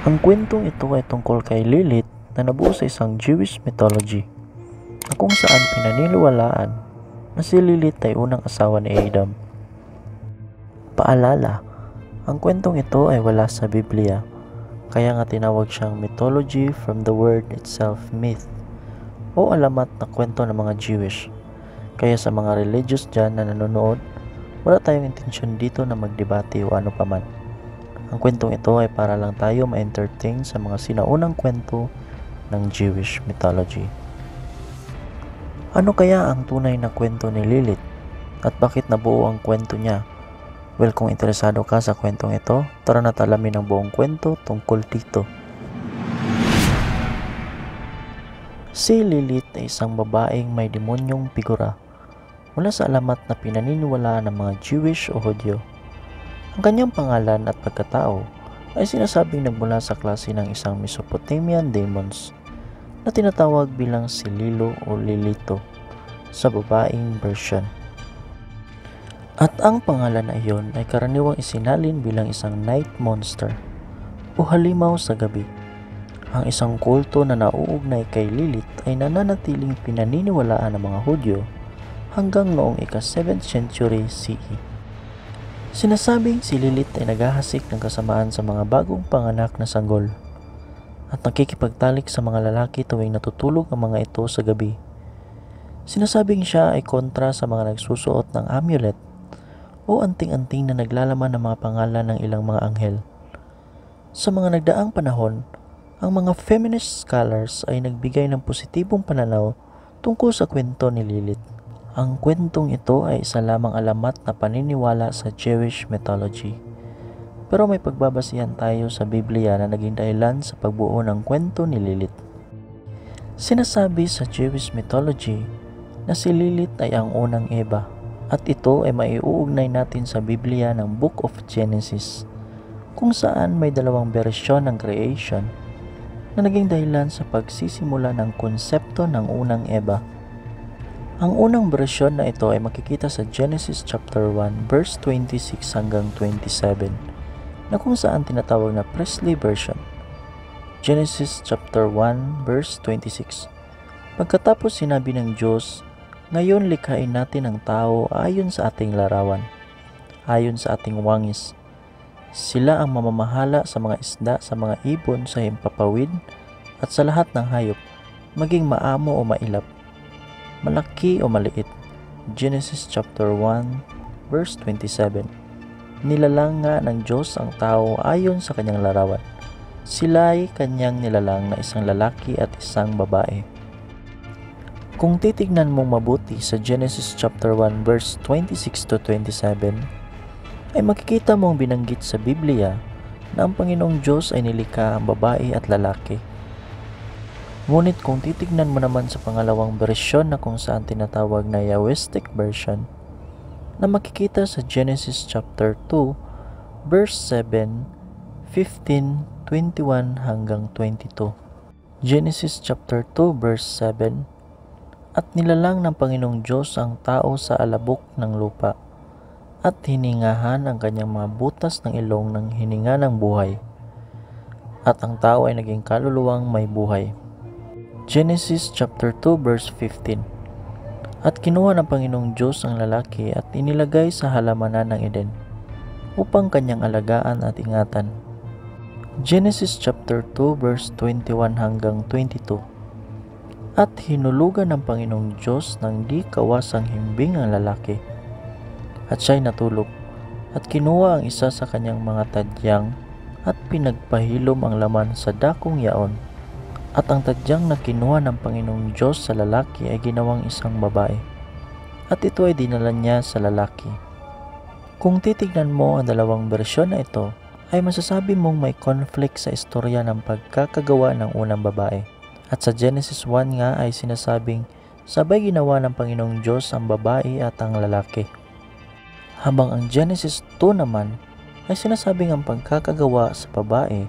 Ang kwentong ito ay tungkol kay Lilith na nabuo sa isang Jewish mythology na kung saan pinaniniwalaan na si Lilith ay unang asawa ni Adam. Paalala, ang kwentong ito ay wala sa Biblia, kaya nga tinawag siyang mythology from the word itself, myth, o alamat na kwento ng mga Jewish. Kaya sa mga religious dyan na nanonood, wala tayong intensyon dito na magdebate o ano paman. Ang kwentong ito ay para lang tayo ma-entertain sa mga sinaunang kwento ng Jewish mythology. Ano kaya ang tunay na kwento ni Lilith at bakit nabuo ang kwento niya? Well, kung interesado ka sa kwentong ito, tara na't alamin ang buong kwento tungkol dito. Si Lilith ay isang babaeng may demonyong figura mula sa alamat na pinaniniwalaan ng mga Jewish o Hudyo. Ang kanyang pangalan at pagkatao ay sinasabing nagmula sa klase ng isang Mesopotamian demons na tinatawag bilang si Lilo o Lilito sa babaeng version. At ang pangalan na iyon ay karaniwang isinalin bilang isang night monster o halimaw sa gabi. Ang isang kulto na nauugnay kay Lilith ay nananatiling pinaniniwalaan ng mga Hudyo hanggang noong ika-7th century CE. Sinasabing si Lilith ay naghahasik ng kasamaan sa mga bagong panganak na sanggol at nakikipagtalik sa mga lalaki tuwing natutulog ang mga ito sa gabi. Sinasabing siya ay kontra sa mga nagsusuot ng amulet o anting-anting na naglalaman ng mga pangalan ng ilang mga anghel. Sa mga nagdaang panahon, ang mga feminist scholars ay nagbigay ng positibong pananaw tungkol sa kwento ni Lilith. Ang kwentong ito ay isa lamang alamat na paniniwala sa Jewish mythology. Pero may pagbabasihan tayo sa Biblia na naging dahilan sa pagbuo ng kwento ni Lilith. Sinasabi sa Jewish mythology na si Lilith ay ang unang Eva at ito ay maiuugnay natin sa Biblia ng Book of Genesis kung saan may dalawang bersyon ng creation na naging dahilan sa pagsisimula ng konsepto ng unang Eva. Ang unang bersyon na ito ay makikita sa Genesis chapter 1 verse 26 hanggang 27 na kung saan tinatawag na priestly version. Genesis chapter 1 verse 26. Pagkatapos sinabi ng Diyos, "Ngayon likhain natin ang tao ayon sa ating larawan, ayon sa ating wangis. Sila ang mamamahala sa mga isda, sa mga ibon, sa himpapawid, at sa lahat ng hayop, maging maamo o mailap, malaki o maliit." Genesis chapter 1 verse 27. Nilalang nga ng Diyos ang tao ayon sa kanyang larawan. Sila'y kanyang nilalang na isang lalaki at isang babae. Kung titignan mong mabuti sa Genesis chapter 1 verse 26 to 27, ay makikita mong binanggit sa Biblia na ang Panginoong Diyos ay nilikha ang babae at lalaki. Ngunit kung titignan mo naman sa pangalawang bersyon na kung saan tinatawag na Yahwistic version, na makikita sa Genesis chapter 2 verse 7, 15, 21 hanggang 22. Genesis chapter 2 verse 7. At nilalang ng Panginoong Diyos ang tao sa alabok ng lupa at hiningahan ang kanyang mga butas ng ilong ng hininga ng buhay. At ang tao ay naging kaluluwang may buhay. Genesis chapter 2 verse 15. At kinuha ng Panginoong Diyos ang lalaki at inilagay sa halamanan ng Eden upang kanyang alagaan at ingatan. Genesis chapter 2 verse 21 hanggang 22. At hinulugan ng Panginoong Diyos ng di kawasang himbing ang lalaki. At siya'y natulog, at kinuha ang isa sa kanyang mga tadyang at pinagpahilom ang laman sa dakong yaon. At ang tadyang na kinuha ng Panginoong Diyos sa lalaki ay ginawang isang babae. At ito ay dinala niya sa lalaki. Kung titignan mo ang dalawang bersyon na ito, ay masasabi mong may conflict sa istorya ng pagkakagawa ng unang babae. At sa Genesis 1 nga ay sinasabing sabay ginawa ng Panginoong Diyos ang babae at ang lalaki. Habang ang Genesis 2 naman ay sinasabing ang pagkakagawa sa babae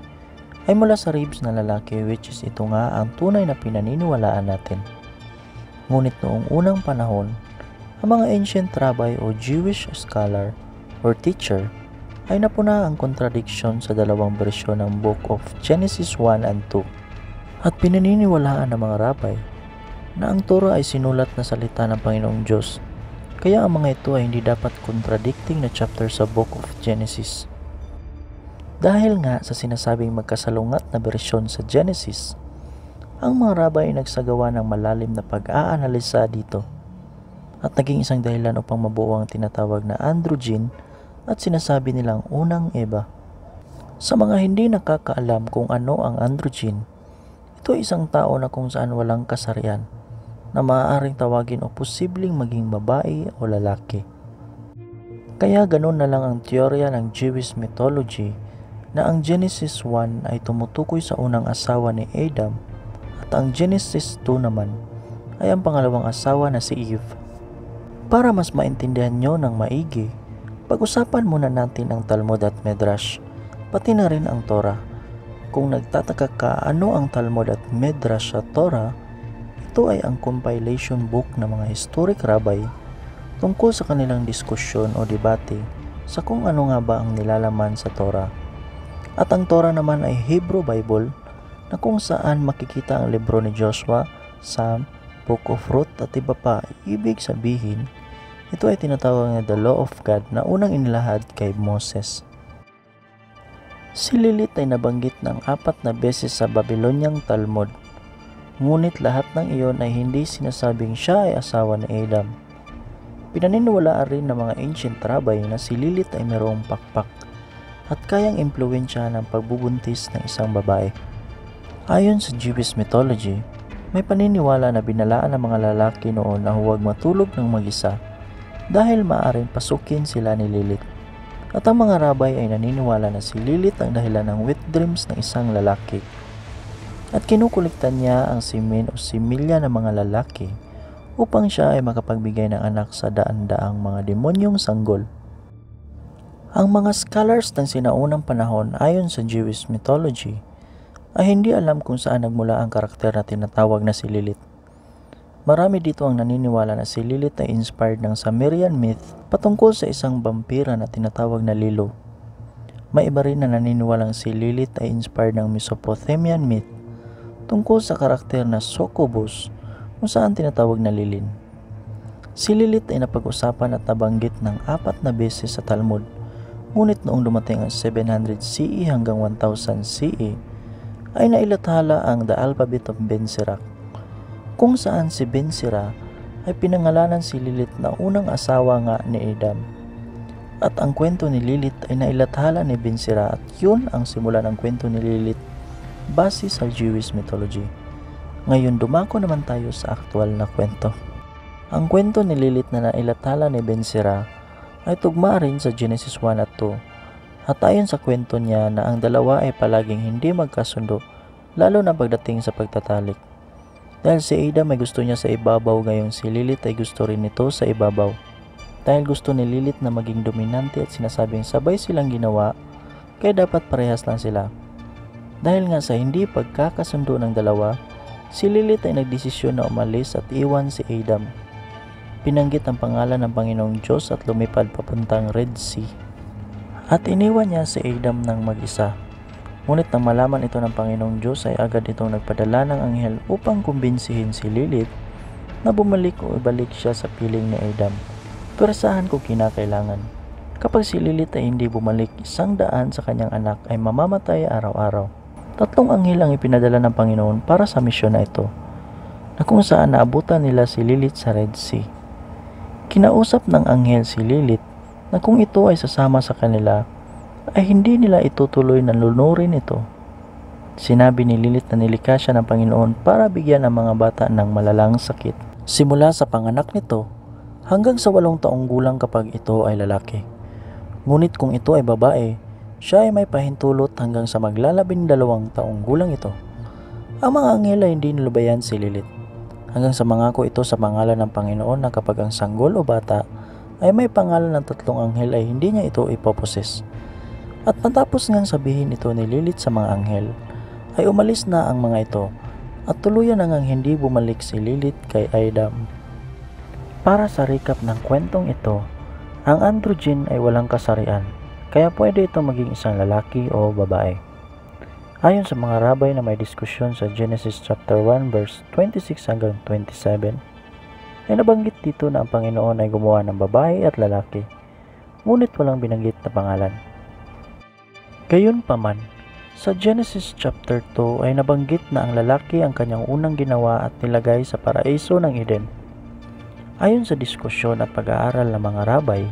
ay mula sa ribs ng lalaki, which is ito nga ang tunay na pinaniniwalaan natin. Ngunit noong unang panahon, ang mga ancient rabbi o Jewish scholar or teacher ay napuna ang kontradiksyon sa dalawang bersyon ng Book of Genesis 1 and 2 at pinaniniwalaan ng mga rabay na ang Torah ay sinulat na salita ng Panginoong Diyos, kaya ang mga ito ay hindi dapat contradicting na chapter sa Book of Genesis. Dahil nga sa sinasabing magkasalungat na bersyon sa Genesis, ang mga rabay ay nagsagawa ng malalim na pag-aanalisa dito at naging isang dahilan upang mabuo ang tinatawag na androgyne at sinasabi nilang unang Eva. Sa mga hindi nakakaalam kung ano ang androgyne, ito ay isang tao na kung saan walang kasarian na maaaring tawagin o posibleng maging babae o lalaki. Kaya ganun na lang ang teorya ng Jewish mythology na ang Genesis 1 ay tumutukoy sa unang asawa ni Adam at ang Genesis 2 naman ay ang pangalawang asawa na si Eve. Para mas maintindihan nyo ng maigi, pag-usapan muna natin ang Talmud at Medrash, pati na rin ang Torah. Kung nagtataka ka ano ang Talmud at Medrash sa Torah, ito ay ang compilation book ng mga historic rabbi tungkol sa kanilang diskusyon o debate sa kung ano nga ba ang nilalaman sa Torah. At ang Torah naman ay Hebrew Bible na kung saan makikita ang libro ni Joshua, Psalm, Book of Ruth at iba pa. Ibig sabihin, ito ay tinatawag na the law of God na unang inilahad kay Moses. Si Lilith ay nabanggit ng 4 na beses sa Babyloniang Talmud. Ngunit lahat ng iyon ay hindi sinasabing siya ay asawa ni Adam. Pinaniniwalaan rin ng mga ancient rabbi na si Lilith ay mayroong pakpak at kayang impluwensya ng pagbubuntis ng isang babae. Ayon sa Jewish mythology, may paniniwala na binalaan ng mga lalaki noon na huwag matulog ng mag-isa dahil maaaring pasukin sila ni Lilith. At ang mga rabay ay naniniwala na si Lilith ang dahilan ng wet dreams ng isang lalaki. At kinukuliktan niya ang simen o similya ng mga lalaki upang siya ay makapagbigay ng anak sa daan-daang mga demonyong sanggol. Ang mga scholars ng sinaunang panahon ayon sa Jewish mythology ay hindi alam kung saan nagmula ang karakter na tinatawag na si Lilith. Marami dito ang naniniwala na si Lilith ay inspired ng Sumerian myth patungkol sa isang vampira na tinatawag na Lilo. May iba rin na naniniwalang si Lilith ay inspired ng Mesopotamian myth tungkol sa karakter na Succubus kung saan tinatawag na Lilin. Si Lilith ay napag-usapan at nabanggit ng 4 na beses sa Talmud, ngunit noong dumating ang 700 CE hanggang 1000 CE ay nailathala ang The Alphabet of Ben Sirach, kung saan si Ben Sirach ay pinangalanan si Lilith na unang asawa nga ni Adam. At ang kwento ni Lilith ay nailathala ni Ben Sirach at yun ang simula ng kwento ni Lilith base sa Jewish mythology. Ngayon dumako naman tayo sa aktwal na kwento. Ang kwento ni Lilith na nailathala ni Ben Sirach ay tugma rin sa Genesis 1 at 2. At ayon sa kwento niya na ang dalawa ay palaging hindi magkasundo, lalo na pagdating sa pagtatalik. Dahil si Adam ay gusto niya sa ibabaw, ngayong si Lilith ay gusto rin nito sa ibabaw. Dahil gusto ni Lilith na maging dominante at sinasabing sabay silang ginawa, kaya dapat parehas lang sila. Dahil nga sa hindi pagkakasundo ng dalawa, si Lilith ay nagdesisyon na umalis at iwan si Adam. Pinanggit ang pangalan ng Panginoong Diyos at lumipad papuntang Red Sea. At iniwan niya si Adam ng mag-isa. Ngunit nang malaman ito ng Panginoong Diyos ay agad itong nagpadala ng anghel upang kumbinsihin si Lilith na bumalik o ibalik siya sa piling ni Adam. Pero saan ko kinakailangan? Kapag si Lilith ay hindi bumalik, 100 sa kanyang anak ay mamamatay araw-araw. 3 anghel ang ipinadala ng Panginoon para sa misyon na ito, na kung saan naabutan nila si Lilith sa Red Sea. Kinausap ng anghel si Lilith na kung ito ay sasama sa kanila, ay hindi nila itutuloy na lunurin ito. Sinabi ni Lilith na nilikha siya ng Panginoon para bigyan ang mga bata ng malalang sakit, simula sa panganak nito hanggang sa 8 taong gulang kapag ito ay lalaki. Ngunit kung ito ay babae, siya ay may pahintulot hanggang sa maglalabing-2 taong gulang ito. Ang mga anghel ay hindi nilubayan si Lilith, hanggang sa mangako ito sa pangalan ng Panginoon na kapag ang sanggol o bata ay may pangalan ng 3 anghel ay hindi niya ito ipoposes. At matapos ngang sabihin ito ni Lilith sa mga anghel, ay umalis na ang mga ito at tuluyan na ngang hindi bumalik si Lilith kay Adam. Para sa recap ng kwentong ito, ang androgyne ay walang kasarian, kaya pwede ito maging isang lalaki o babae. Ayon sa mga rabay na may diskusyon sa Genesis chapter 1 verse 26 hanggang 27, ay nabanggit dito na ang Panginoon ay gumawa ng babae at lalaki, ngunit walang binanggit na pangalan. Gayunpaman, sa Genesis chapter 2 ay nabanggit na ang lalaki ang kanyang unang ginawa at nilagay sa paraiso ng Eden. Ayon sa diskusyon at pag-aaral ng mga rabay,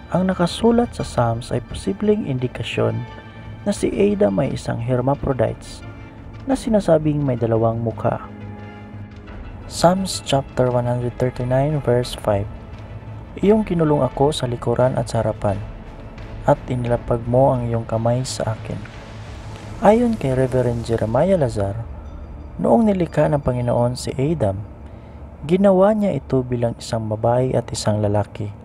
ang nakasulat sa Psalms ay posibleng indikasyon na si Adam ay isang hermaphrodites na sinasabing may dalawang mukha. Psalms chapter 139 verse 5, Iyong kinulong ako sa likuran at sa harapan, at inilapag mo ang iyong kamay sa akin. Ayon kay Reverend Jeremiah Lazar, noong nilikha ng Panginoon si Adam, ginawa niya ito bilang isang babae at isang lalaki.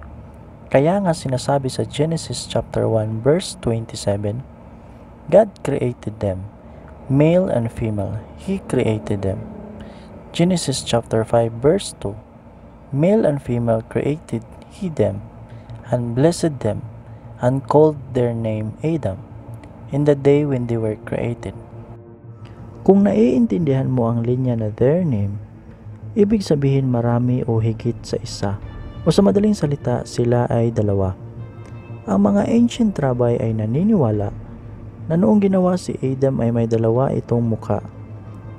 Kaya nga sinasabi sa Genesis chapter 1 verse 27, God created them, male and female, He created them. Genesis chapter 5 verse 2, male and female created He them, and blessed them, and called their name Adam, in the day when they were created. Kung naiintindihan mo ang linya na their name, ibig sabihin marami o higit sa isa, o sa madaling salita, sila ay dalawa. Ang mga ancient rabbi ay naniniwala na noong ginawa si Adam ay may dalawa itong mukha,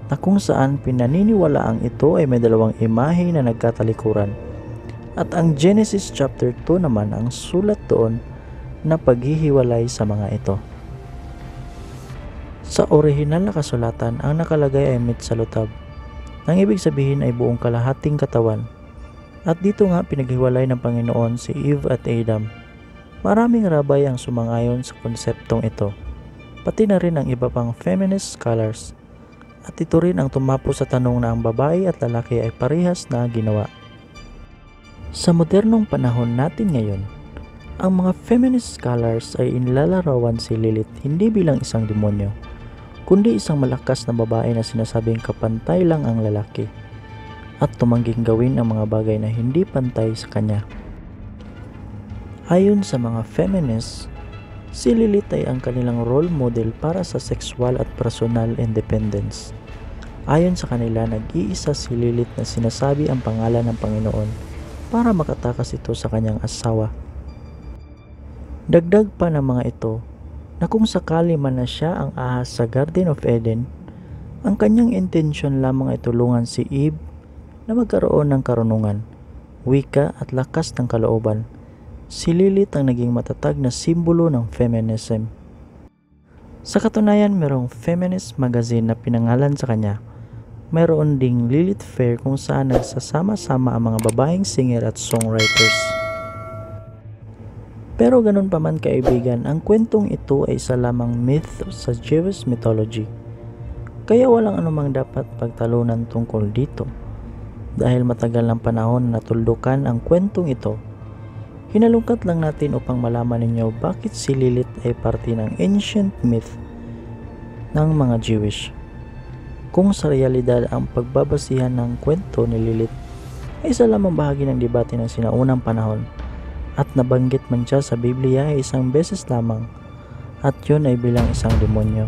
na kung saan pinaniniwalaang ito ay may dalawang imahe na nagkatalikuran. At ang Genesis chapter 2 naman ang sulat doon na paghihiwalay sa mga ito. Sa orihinal na kasulatan, ang nakalagay ay mitsalutab, nang ibig sabihin ay buong kalahating katawan. At dito nga pinaghiwalay ng Panginoon si Eve at Adam. Maraming rabay ang sumangayon sa konseptong ito, pati na rin ang iba pang feminist scholars. At ito rin ang tumapo sa tanong na ang babae at lalaki ay parehas na ginawa. Sa modernong panahon natin ngayon, ang mga feminist scholars ay inilalarawan si Lilith hindi bilang isang demonyo, kundi isang malakas na babae na sinasabing kapantay lang ang lalaki at tumangging gawin ang mga bagay na hindi pantay sa kanya. Ayon sa mga feminists, si Lilith ay ang kanilang role model para sa sexual at personal independence. Ayon sa kanila, nag-iisa si Lilith na sinasabi ang pangalan ng Panginoon para makatakas ito sa kanyang asawa. Dagdag pa ng mga ito na kung sakali man na siya ang ahas sa Garden of Eden, ang kanyang intensyon lamang ay tulungan si Eve na magkaroon ng karunungan, wika at lakas ng kalooban. Si Lilith ang naging matatag na simbolo ng feminism. Sa katunayan, mayroong feminist magazine na pinangalan sa kanya. Mayroon ding Lilith Fair kung saan nagsasama-sama ang mga babaeng singer at songwriters. Pero ganun pa man kaibigan, ang kwentong ito ay isa lamang myth sa Jewish mythology. Kaya walang anumang dapat pagtalunan tungkol dito. Dahil matagal ng panahon na natuldukan ang kwentong ito, hinalungkat lang natin upang malaman ninyo bakit si Lilith ay parte ng ancient myth ng mga Jewish. Kung sa realidad ang pagbabasihan ng kwento ni Lilith ay isa lamang bahagi ng debate ng sinaunang panahon, at nabanggit man siya sa Biblia ay isang beses lamang, at yun ay bilang isang demonyo.